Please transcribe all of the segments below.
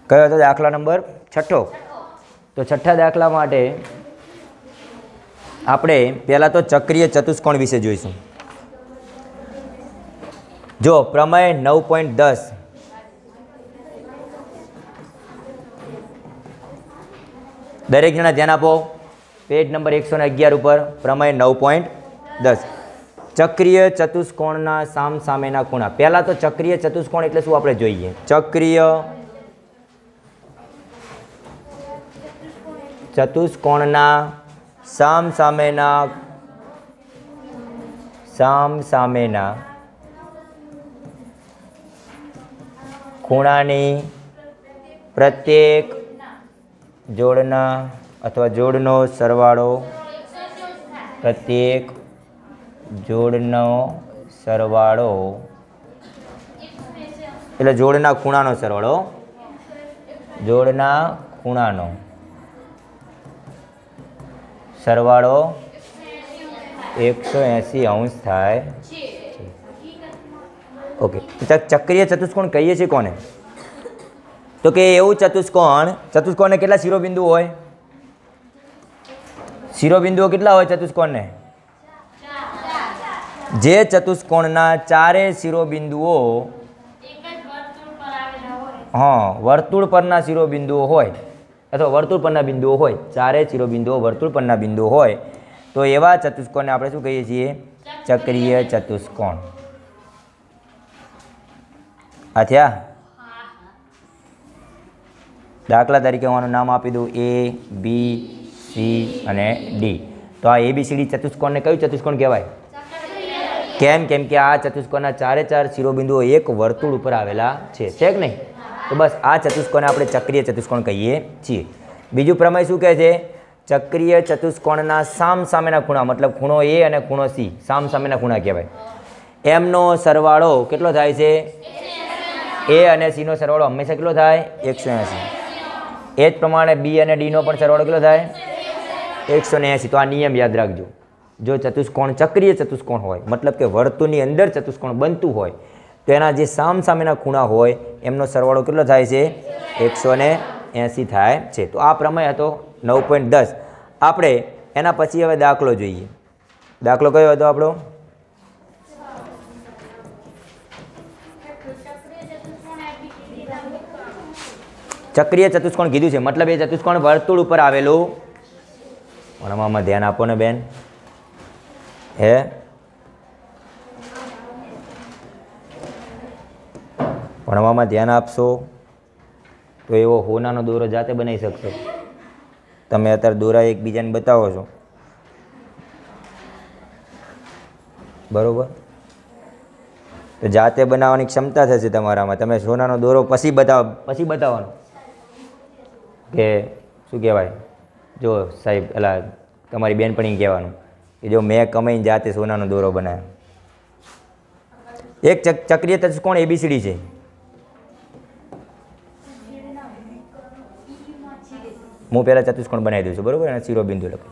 કયો હતો દાખલા નંબર 6? તો છઠ્ઠા દાખલા માટે આપણે પહેલાં તો ચક્રીય ચતુષ્કોણ વિશે જોઈશું. જો પ્રમેય 9.10 દરેક જણા ધ્યાન આપો. પેજ નંબર 111 ઉપર પ્રમેય 9.10 ચક્રીય ચતુષ્કોણના સામસામેના ખૂણા. પહેલાં તો ચક્રીય ચતુષ્કોણ એટલે શું આપણે જોઈએ. ચક્રીય ચતુષ્કોણના સામસામેના ખૂણાની પ્રત્યેક જોડના અથવા જોડનો સરવાળો પ્રત્યેક જોડનો સરવાળો એટલે જોડના ખૂણાનો સરવાળો જોડના ખૂણાનો સરવાળો 180 અંશ થાય. ઓકે, ચક્રીય ચતુષ્કોણ કહીએ છીએ કોને? તો કે એવું ચતુષ્કોણને કેટલા શિરોબિંદુ હોય? શિરોબિંદુઓ કેટલા હોય ચતુષ્કોણને? જે ચતુષ્કોણના ચારે શિરોબિંદુઓ વર્તુળ પરના શિરોબિંદુઓ હોય અથવા વર્તુળ પરના બિંદુઓ હોય, ચારે શિરોબિંદુઓ વર્તુળ પરના બિંદુઓ હોય તો એવા ચતુષ્કોણને આપણે શું કહીએ છીએ? ચક્રીય ચતુષ્કોણ. આ થયા. દાખલા તરીકે હું આનું નામ આપી દઉં A, B, C અને D. તો આ ABCD ચતુષ્કોણને કયું ચતુષ્કોણ કહેવાય? કેમ કે આ ચતુષ્કોણના ચારે ચાર શિરોબિંદુઓ એક વર્તુળ ઉપર આવેલા છે કે નહીં? તો બસ આ ચતુષ્કોણને આપણે ચક્રીય ચતુષ્કોણ કહીએ છીએ. બીજું પ્રમેય શું કહે છે? ચક્રીય ચતુષ્કોણના સામસામેના ખૂણા, મતલબ ખૂણો A અને ખૂણો C સામસામેના ખૂણા કહેવાય. એમનો સરવાળો કેટલો થાય છે? A અને C નો સરવાળો હંમેશા કેટલો થાય? 180. એ જ પ્રમાણે B અને D નો પણ સરવાળો કેટલો થાય? 180. તો આ નિયમ યાદ રાખજો. જો ચતુષ્કોણ ચક્રીય ચતુષ્કોણ હોય, મતલબ કે વર્તુળની અંદર ચતુષ્કોણ બનતું હોય તો એના જે સામસામેના ખૂણા હોય એમનો સરવાળો કેટલો થાય છે? 180 થાય છે. તો આ પ્રમેય હતો 9.10. આપણે એના પછી હવે દાખલો જોઈએ. દાખલો કયો હતો આપણો? ચક્રીય ચતુષ્કોણ કીધું છે, મતલબ એ ચતુષ્કોણ વર્તુળ ઉપર આવેલું. ભણવામાં ધ્યાન આપો ને બેન. ભણવામાં ધ્યાન આપશો તો એવો હોનાનો દોરો જાતે બનાવી શકશો. તમે અત્યારે દોરા એકબીજાને બતાવો છો, બરોબર? તો જાતે બનાવવાની ક્ષમતા થશે તમારામાં. તમે સોનાનો દોરો પછી બતાવવાનો કે શું કહેવાય, જો સાહેબ એલા તમારી બેનપણીને કહેવાનું કે જો મેં કમાઈને જાતે સોનાનો દોરો બનાવ્યો. એક ચક્રીય ચતુષ્કોણ ABCD છે. હું પહેલાં ચતુષ્કોણ બનાવી દઉં છું, બરાબર? અને શિરોબિંદુ લખું.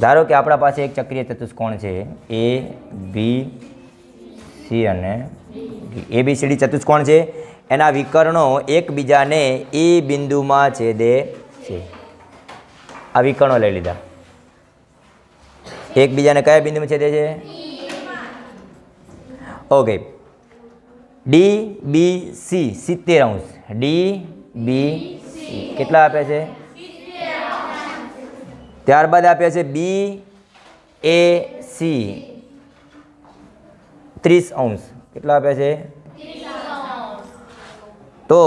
ધારો કે આપણા પાસે એક ચક્રીય ચતુષ્કોણ છે A, B, C અને D. ABCD ચતુષ્કોણ છે. એના વિકર્ણો એકબીજાને E બિંદુમાં છેદે છે. આ વિકર્ણો લઈ લીધા. એકબીજાને કયા બિંદુમાં છેદે છે? ઓકે. DBC 70 અંશ. DBC કેટલા આપે છે? ત્યારબાદ આપ્યા છે BAC 30 અંશ. કેટલા આપ્યા છે? તો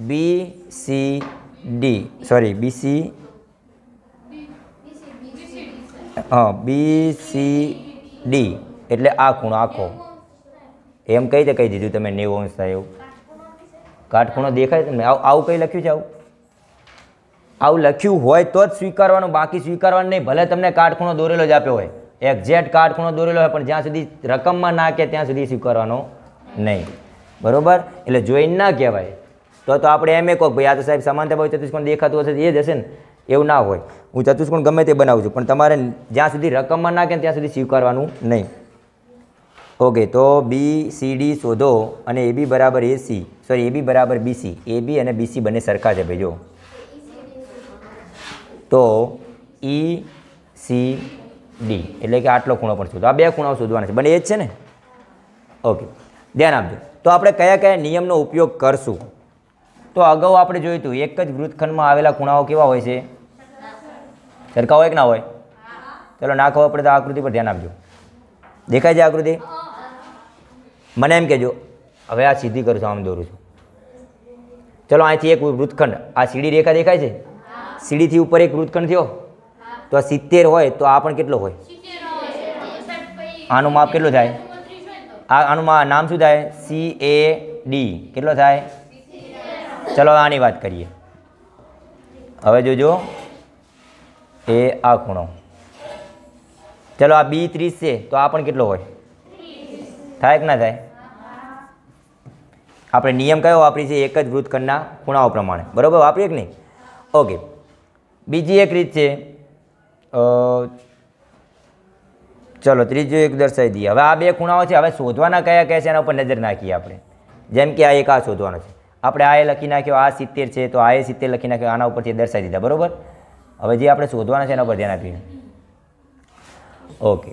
BCD એટલે આ ખૂણો આખો. એમ કઈ રીતે કહી દીધું તમે 90 અંશ થાય એવું? કાટખૂણો દેખાય તમને? આવું કઈ લખ્યું છે? આવું લખ્યું હોય તો જ સ્વીકારવાનું, બાકી સ્વીકારવાનું નહીં. ભલે તમને કાટખૂણો દોરેલો જ આપ્યો હોય, એક્ઝેક્ટ કાટખૂણો દોરેલો હોય, પણ જ્યાં સુધી રકમમાં ના કે ત્યાં સુધી સ્વીકારવાનો નહીં, બરોબર? એટલે જોઈને ના કહેવાય. તો આપણે એમ કહો ભાઈ આ તો સાહેબ સમાનતા ભાવ ચતુષ્કોણ દેખાતું હશે એ જ હશે ને? એવું ના હોય. હું ચતુષ્કોણ ગમે તે બનાવું છું, પણ તમારે જ્યાં સુધી રકમમાં ના કે ત્યાં સુધી સ્વીકારવાનું નહીં. ઓકે, તો BCD શોધો અને AB બરાબર AC, સોરી AB બરાબર BC, AB અને BC બંને સરખા છે ભાઈ. જો તો ECD એટલે કે આટલો ખૂણો પણ શોધો. આ બે ખૂણાઓ શોધવાના છે, બંને એ જ છે ને. ઓકે, ધ્યાન આપજો. તો આપણે કયા કયા નિયમનો ઉપયોગ કરશું? તો અગાઉ આપણે જોયું હતું એક જ વૃત્તખંડમાં આવેલા ખૂણાઓ કેવા હોય છે? સરખા હોય કે ના હોય? ચલો ના ખબર પડે તો આકૃતિ પર ધ્યાન આપજો. દેખાય છે આકૃતિ? મને એમ કહેજો. હવે આ સીધી કરું છું, આમ દોરું છું. ચલો અહીંથી એક વૃત્તખંડ, આ સીડી રેખા દેખાય છે? સીડીથી ઉપર એક વૃત્તખંડ થયો તો આ 70 હોય તો આ પણ કેટલો હોય? આનું માપ કેટલું થાય? આનું નામ શું થાય? CAD. કેટલો થાય? ચલો આની વાત કરીએ. હવે જોજો, એ આ ખૂણો, ચલો આ B30 છે તો આ પણ કેટલો હોય? થાય કે ના થાય? આપણે નિયમ કયો વાપરી છે? એક જ વૃત્તખંડના ખૂણાઓ પ્રમાણે, બરાબર વાપરીએ કે નહીં? ઓકે, બીજી એક રીત છે, ચલો ત્રીજું એક દર્શાવી દઈએ. હવે આ બે ખૂણાઓ છે, હવે શોધવાના કયા કયા છે એના ઉપર નજર નાખીએ આપણે. જેમ કે આ એક આ શોધવાનો છે, આપણે આ એ લખી નાખ્યો, આ 70 છે તો આ એ 70 લખી નાખ્યો, આના ઉપરથી દર્શાવી દીધા, બરાબર. હવે જે આપણે શોધવાના છે એના ઉપર ધ્યાન આપીએ. ઓકે,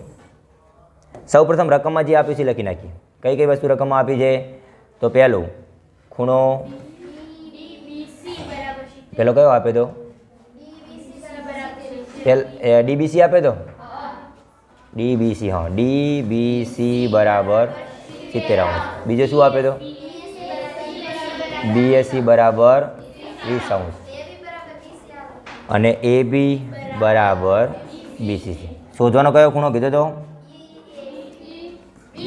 સૌ પ્રથમ રકમમાં જે આપ્યું છે લખી નાખીએ. કઈ કઈ વસ્તુ રકમમાં આપી છે? તો પહેલું ખૂણો, પેલો કયો આપે તો? DBC આપે તો DBC, હા DBC બરાબર 70°. બીજો શું આપે તો? BAC બરાબર 20°. અને AB બરાબર BCC. શોધવાનો કયો ખૂણો કીધો તો?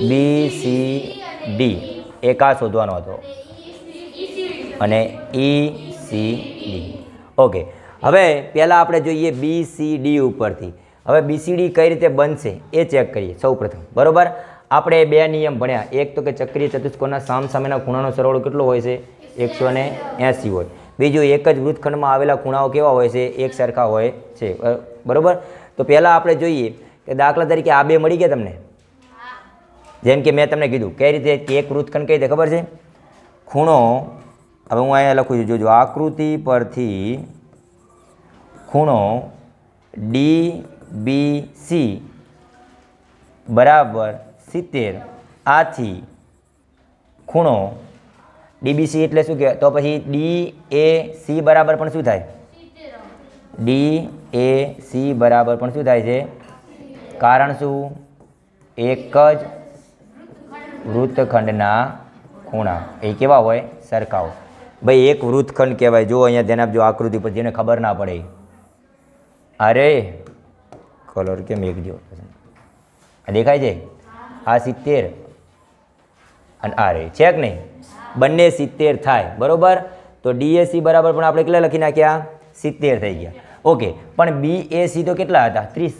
BCD. એક આ શોધવાનો હતો અને ECD. ઓકે, હવે પહેલાં આપણે જોઈએ BCD ઉપરથી. હવે BCD કઈ રીતે બનશે એ ચેક કરીએ સૌ પ્રથમ, બરાબર. આપણે બે નિયમ ભણ્યા, એક તો કે ચક્રીય ચતુષ્કોણના સામસામેના ખૂણાનો સરવાળો કેટલો હોય છે? 180 હોય. બીજું એક જ વૃત્તખંડમાં આવેલા ખૂણાઓ કેવા હોય છે? એક સરખા હોય છે, બરાબર. તો પહેલાં આપણે જોઈએ કે દાખલા તરીકે આ બે મળી ગયા તમને. જેમ કે મેં તમને કીધું કઈ રીતે એક વૃત્તખંડ કઈ રીતે ખબર છે? ખૂણો, હવે હું અહીંયા લખું છું, જોજો આકૃતિ પરથી ખૂણો DBC બરાબર 70, આથી ખૂણો DBC એટલે શું કહેવાય? તો પછી DAC બરાબર પણ શું થાય? DAC બરાબર પણ શું થાય છે? કારણ શું? એક જ વૃત્તખંડના ખૂણા એ કેવા હોય? સરખા હોય. ભાઈ એક વૃત્તખંડ કહેવાય. જો અહીંયા ધ્યાન આપજો આકૃતિ પર, જેને ખબર ના પડે. અરે કલર કેમ એક જેવો દેખાય છે? આ 70 અને આ રે છે કે નહીં? બંને 70 થાય, બરાબર. તો DAC બરાબર પણ આપણે કેટલા લખી નાખ્યા? 70 થઈ ગયા. ઓકે, પણ BAC તો કેટલા હતા? 30.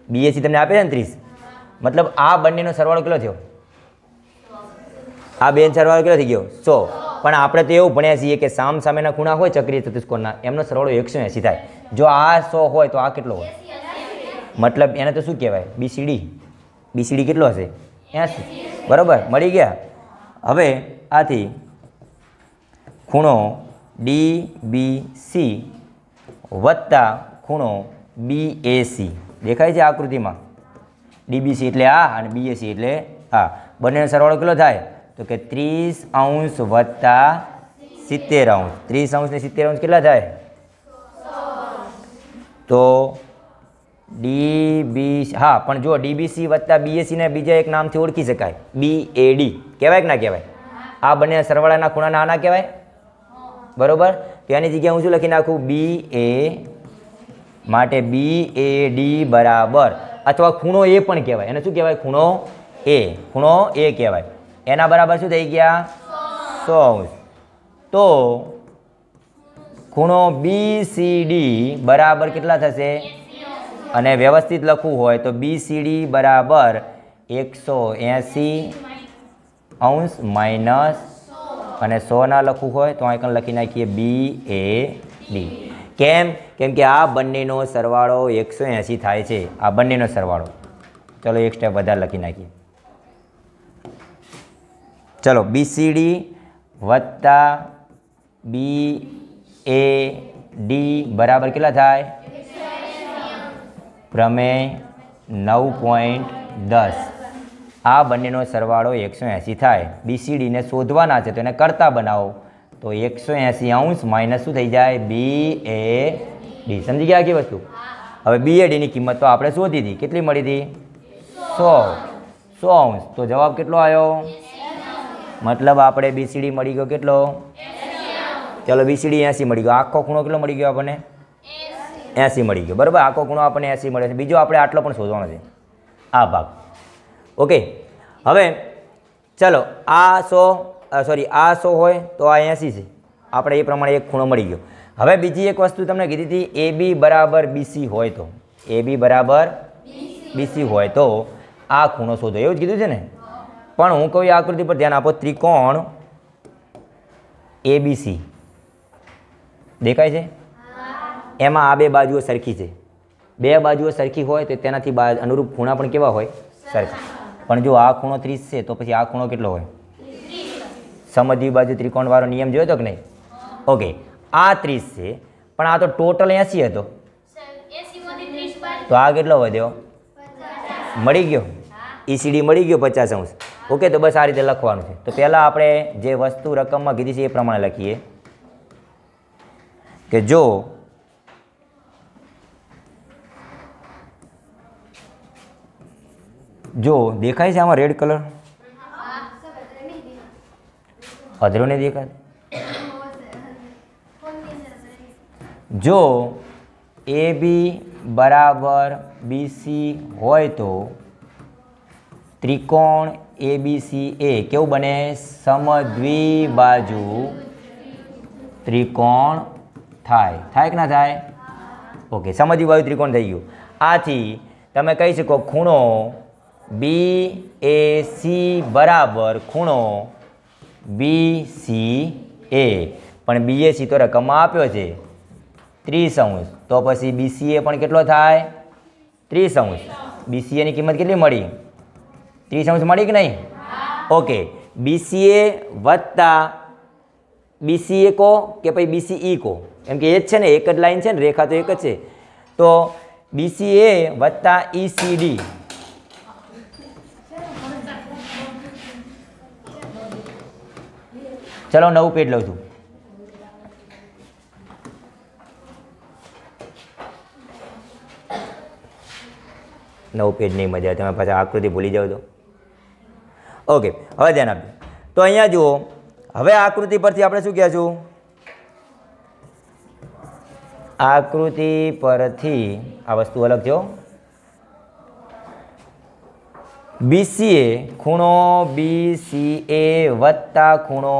BAC તમને આપે છે ને 30, મતલબ આ બંનેનો સરવાળો કેટલો થયો? આ બેન સરવાળો કેટલો થઈ ગયો? 100. પણ આપણે તો એવું ભણ્યા છીએ કે સામ સામેના ખૂણા હોય ચક્રીય ચતુષ્કોણના, એમનો સરવાળો 180 થાય. જો આ 100 હોય તો આ કેટલો હોય? મતલબ એને તો શું કહેવાય? BCD કેટલો હશે? 80, બરાબર. મળી ગયા. હવે આથી ખૂણો DBC વત્તા ખૂણો BAC દેખાય છે આકૃતિમાં? DBC એટલે આ અને BAC એટલે આ, બંનેનો સરવાળો કેટલો થાય? તો કે 30° વત્તા 70°. 30° ને 70° કેટલા થાય? તો DBC, હા પણ જો DBC વત્તા BAC ને બીજા એક નામથી ઓળખી શકાય, BAD કહેવાય કે ના કહેવાય? આ બંને સરવાળાના ખૂણા નાના કહેવાય, બરોબર. તો એની જગ્યાએ હું શું લખી નાખું? BA માટે BAD બરાબર, અથવા ખૂણો એ પણ કહેવાય, એને શું કહેવાય? ખૂણો A કહેવાય. એના બરાબર શું થઈ ગયા? 100°. તો ખૂણો BCD બરાબર કેટલા થશે? અને વ્યવસ્થિત લખવું હોય તો BCD બરાબર 180° માઇનસ, અને 100 ના લખવું હોય તો અહીં લખી નાખીએ BAD. કેમ? કેમ કે આ બંનેનો સરવાળો 180 થાય છે, આ બંનેનો સરવાળો. ચલો એક સ્ટેપ વધારે લખી નાખીએ. ચલો BCD વત્તા BAD બરાબર કેટલા થાય? પ્રમેય 9.10. આ બંનેનો સરવાળો 180 થાય. BCDને શોધવાના છે તો એને કરતા બનાવો તો 180 અંશ માઇનસ શું થઈ જાય? BAD. સમજી ગયા આખી વસ્તુ? હવે BADની કિંમત તો આપણે શોધી હતી. કેટલી મળી હતી? 100 અંશ. તો જવાબ કેટલો આવ્યો? મતલબ આપણે BCD મળી ગયો કેટલો? ચલો BCD 80 મળી ગયો. આખો ખૂણો કેટલો મળી ગયો આપણને? 80 મળી ગયો. બરાબર, આખો ખૂણો આપણને 80 મળે છે. બીજો આપણે આટલો પણ શોધવાનો છે, આ ભાગ. ઓકે, હવે ચલો આ 100 હોય તો આ 80 છે. આપણે એ પ્રમાણે એક ખૂણો મળી ગયો. હવે બીજી એક વસ્તુ તમને કીધી હતી, AB બરાબર BC હોય તો, AB બરાબર BC હોય તો આ ખૂણો શોધો, એવું જ કીધું છે ને. પણ હું કહું આકૃતિ પર ધ્યાન આપો. ત્રિકોણ ABC દેખાય છે? એમાં આ બે બાજુઓ સરખી છે. બે બાજુઓ સરખી હોય તો તેનાથી અનુરૂપ ખૂણા પણ કેવા હોય? સરખા. પણ જો આ ખૂણો 30 છે તો પછી આ ખૂણો કેટલો હોય? સમજવી બાજુ ત્રિકોણવાળો નિયમ જોયો તો કે નહીં? ઓકે, આ 30 છે પણ આ તો ટોટલ 80 હતો તો આ કેટલો વધ્યો? મળી ગયો. ECD મળી ગયો 50 અંશ. ઓકે, તો બસ આ રીતે લખવાનું છે. તો પહેલાં આપણે જે વસ્તુ રકમમાં કીધી છે એ પ્રમાણે લખીએ કે જો દેખાય છે આમાં રેડ કલર? અધરો ને દેખાય? જો AB બરાબર BC હોય તો ત્રિકોણ ABCA કેવું બને? સમદ્વિબાજુ ત્રિકોણ થાય. થાય કે ના થાય? ઓકે, સમદ્વિબાજુ ત્રિકોણ થઈ ગયું. આથી તમે કહી શકો ખૂણો BAC બરાબર ખૂણો BCA. પણ BAC તો રકમમાં આપ્યો છે 30 અંશ, તો પછી BCA પણ કેટલો થાય? 30 અંશ. BCA ની કિંમત કેટલી મળી? 30 અંશ મળી કે નહીં? ઓકે, BCA વત્તા BCA કો કે પછી BCE કો? એમ કે એ જ છે ને, એક જ લાઈન છે ને, રેખા તો એક જ છે. તો BCA વત્તા ECD. ચલો નવું પેજ લઉં છું. નવું પેજ નહીં મજા આવે, તમે પાછા આકૃતિ ભૂલી જાઓ તો. ઓકે, હવે ધ્યાન આપજો. તો અહીંયા જુઓ, હવે આકૃતિ પરથી આપણે શું કહેશું? આકૃતિ પરથી આ વસ્તુ અલગ છે. BCA ખૂણો BCA વત્તા ખૂણો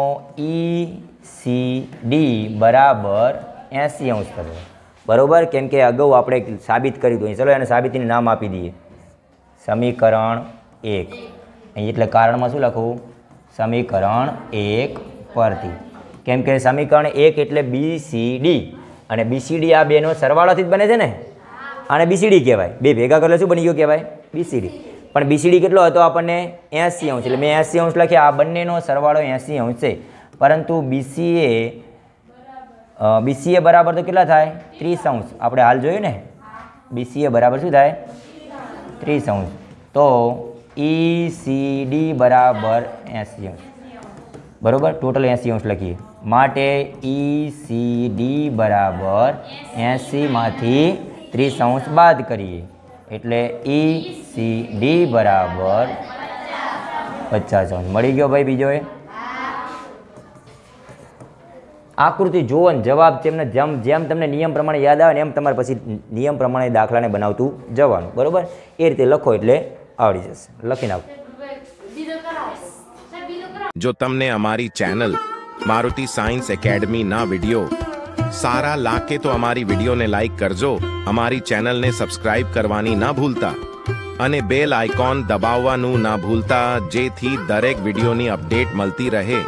ECD બરાબર 80 અંશ થશે. બરાબર, કેમ કે અગાઉ આપણે સાબિત કરી દઉં. ચલો એને સાબિતીનું નામ આપી દઈએ, સમીકરણ 1. અહીં એટલે કારણમાં શું લખવું? સમીકરણ 1 પરથી. કેમ કે સમીકરણ 1 એટલે BCD અને BCD આ બેનો સરવાળાથી જ બને છે ને, આને BCD કહેવાય. બે ભેગા કરે શું બની ગયો કહેવાય? BCD. પણ BCD કેટલો હતો આપણને? 80 અંશ. એટલે મેં 80 અંશ લખ્યા. આ બંનેનો સરવાળો 80 અંશ છે. પરંતુ BCA બરાબર તો કેટલા થાય? 30 અંશ. આપણે હાલ જોયું ને, BCA બરાબર શું થાય? 30 અંશ. તો ECD બરાબર 80 અંશ. બરાબર, ટોટલ 80 અંશ લખીએ. માટે ECD બરાબર 80 માંથી 30 અંશ બાદ કરીએ એટલે ECD બરાબર 50 અંશ મળી ગયો ભાઈ. બીજો એ આકૃતિ જુઓ ને જવાબ તેમને જેમ તમને નિયમ પ્રમાણે યાદ આવે ને એમ તમારે પછી નિયમ પ્રમાણે દાખલાને બનાવતું જવાનું. બરાબર, એ રીતે લખો એટલે આવડી જશે. લખી નાખો. જો તમને અમારી ચેનલ મારુતિ સાયન્સ એકેડમી ના વિડિયો સારા લાગે તો અમારી વિડિયોને લાઈક કરજો, અમારી ચેનલને સબસ્ક્રાઇબ કરવાની ના ભૂલતા અને બેલ આઇકોન દબાવવાનું ના ભૂલતા, જેથી દરેક વિડિયોની અપડેટ મળતી રહે.